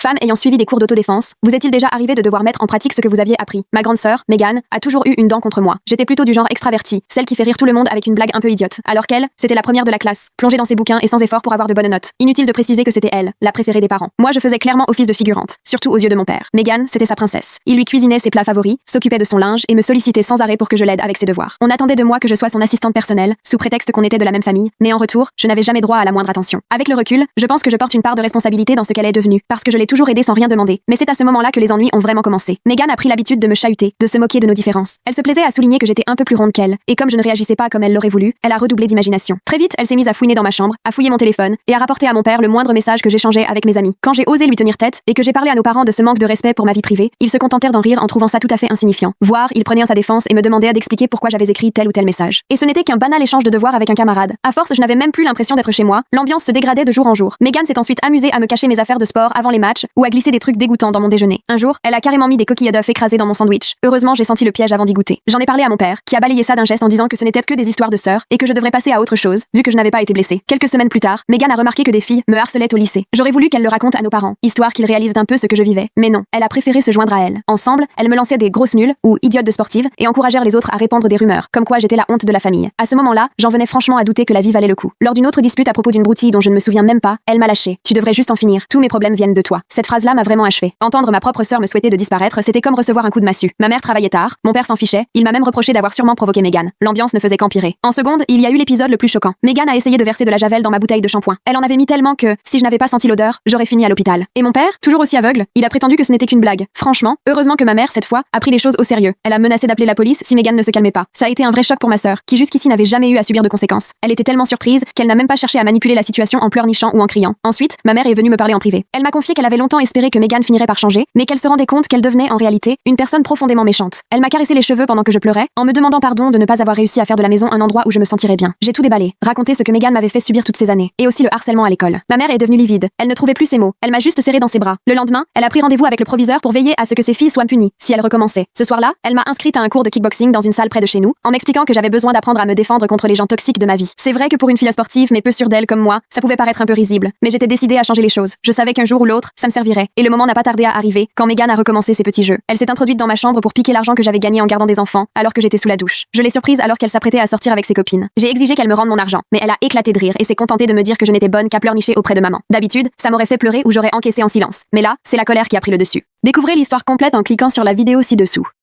Femme ayant suivi des cours d'autodéfense, vous est-il déjà arrivé de devoir mettre en pratique ce que vous aviez appris? Ma grande sœur, Megan, a toujours eu une dent contre moi. J'étais plutôt du genre extraverti, celle qui fait rire tout le monde avec une blague un peu idiote. Alors qu'elle, c'était la première de la classe, plongée dans ses bouquins et sans effort pour avoir de bonnes notes. Inutile de préciser que c'était elle, la préférée des parents. Moi, je faisais clairement office de figurante, surtout aux yeux de mon père. Megan, c'était sa princesse. Il lui cuisinait ses plats favoris, s'occupait de son linge et me sollicitait sans arrêt pour que je l'aide avec ses devoirs. On attendait de moi que je sois son assistante personnelle, sous prétexte qu'on était de la même famille, mais en retour, je n'avais jamais droit à la moindre attention. Avec le recul, je pense que je porte une part de responsabilité dans ce qu'elle est devenue, parce que je l'ai toujours aidée sans rien demander. Mais c'est à ce moment-là que les ennuis ont vraiment commencé. Megan a pris l'habitude de me chahuter, de se moquer de nos différences. Elle se plaisait à souligner que j'étais un peu plus ronde qu'elle, et comme je ne réagissais pas comme elle l'aurait voulu, elle a redoublé d'imagination. Très vite, elle s'est mise à fouiner dans ma chambre, à fouiller mon téléphone, et à rapporter à mon père le moindre message que j'échangeais avec mes amis. Quand j'ai osé lui tenir tête, et que j'ai parlé à nos parents de ce manque de respect pour ma vie privée, ils se contentèrent d'en rire en trouvant ça tout à fait insignifiant. Voire, ils prenaient en sa défense et me demandaient d'expliquer pourquoi j'avais écrit tel ou tel message. Et ce n'était qu'un banal échange de devoirs avec un camarade. À force, je n'avais même plus l'impression d'être chez moi, l'ambiance se dégradait de jour en jour. Megan s'est ensuite amusée à me cacher mes affaires de sport avant les matchs, ou à glisser des trucs dégoûtants dans mon déjeuner. Un jour, elle a carrément mis des coquilles d'œufs écrasées dans mon sandwich. Heureusement, j'ai senti le piège avant d'y goûter. J'en ai parlé à mon père, qui a balayé ça d'un geste en disant que ce n'était que des histoires de sœurs, et que je devrais passer à autre chose, vu que je n'avais pas été blessée. Quelques semaines plus tard, Megan a remarqué que des filles me harcelaient au lycée. J'aurais voulu qu'elle le raconte à nos parents, histoire qu'ils réalisent un peu ce que je vivais. Mais non, elle a préféré se joindre à elle. Ensemble, elles me lançaient des grosses nulles, ou idiotes de sportives, et encouragèrent les autres à répandre des rumeurs, comme quoi j'étais la honte de la famille. À ce moment-là, j'en venais franchement à douter que la vie valait le coup. Lors d'une autre dispute à propos d'une broutille dont je ne me souviens même pas, elle m'a lâché. Tu devrais juste en finir. Tous mes problèmes viennent de toi. Cette phrase-là m'a vraiment achevé. Entendre ma propre sœur me souhaiter de disparaître, c'était comme recevoir un coup de massue. Ma mère travaillait tard, mon père s'en fichait, il m'a même reproché d'avoir sûrement provoqué Megan. L'ambiance ne faisait qu'empirer. En seconde, il y a eu l'épisode le plus choquant. Megan a essayé de verser de la javel dans ma bouteille de shampoing. Elle en avait mis tellement que, si je n'avais pas senti l'odeur, j'aurais fini à l'hôpital. Et mon père, toujours aussi aveugle, il a prétendu que ce n'était qu'une blague. Franchement, heureusement que ma mère, cette fois, a pris les choses au sérieux. Elle a menacé d'appeler la police si Megan ne se calmait pas. Ça a été un vrai choc pour ma sœur, qui jusqu'ici n'avait jamais eu à subir de conséquences. Elle était tellement surprise qu'elle n'a même pas cherché à manipuler la situation en pleurnichant ou en criant. Ensuite, ma mère est venue me parler en privé. Elle m'a confié qu'elle avait longtemps espéré que Megan finirait par changer, mais qu'elle se rendait compte qu'elle devenait en réalité une personne profondément méchante. Elle m'a caressé les cheveux pendant que je pleurais, en me demandant pardon de ne pas avoir réussi à faire de la maison un endroit où je me sentirais bien. J'ai tout déballé, raconté ce que Megan m'avait fait subir toutes ces années, et aussi le harcèlement à l'école. Ma mère est devenue livide. Elle ne trouvait plus ses mots. Elle m'a juste serré dans ses bras. Le lendemain, elle a pris rendez-vous avec le proviseur pour veiller à ce que ses filles soient punies si elles recommençaient. Ce soir-là, elle m'a inscrite à un cours de kickboxing dans une salle près de chez nous, en m'expliquant que j'avais besoin d'apprendre à me défendre contre les gens toxiques de ma vie. C'est vrai que pour une fille sportive mais peu sûre d'elle comme moi, ça pouvait paraître un peu risible, mais j'étais décidée à changer les choses. Je savais qu'un jour ou l'autre, ça me servirait. Et le moment n'a pas tardé à arriver quand Megan a recommencé ses petits jeux. Elle s'est introduite dans ma chambre pour piquer l'argent que j'avais gagné en gardant des enfants, alors que j'étais sous la douche. Je l'ai surprise alors qu'elle s'apprêtait à sortir avec ses copines. J'ai exigé qu'elle me rende mon argent, mais elle a éclaté de rire et s'est contentée de me dire que je n'étais bonne qu'à pleurnicher auprès de maman. D'habitude, ça m'aurait fait pleurer ou j'aurais encaissé en silence. Mais là, c'est la colère qui a pris le dessus. Découvrez l'histoire complète en cliquant sur la vidéo ci-dessous.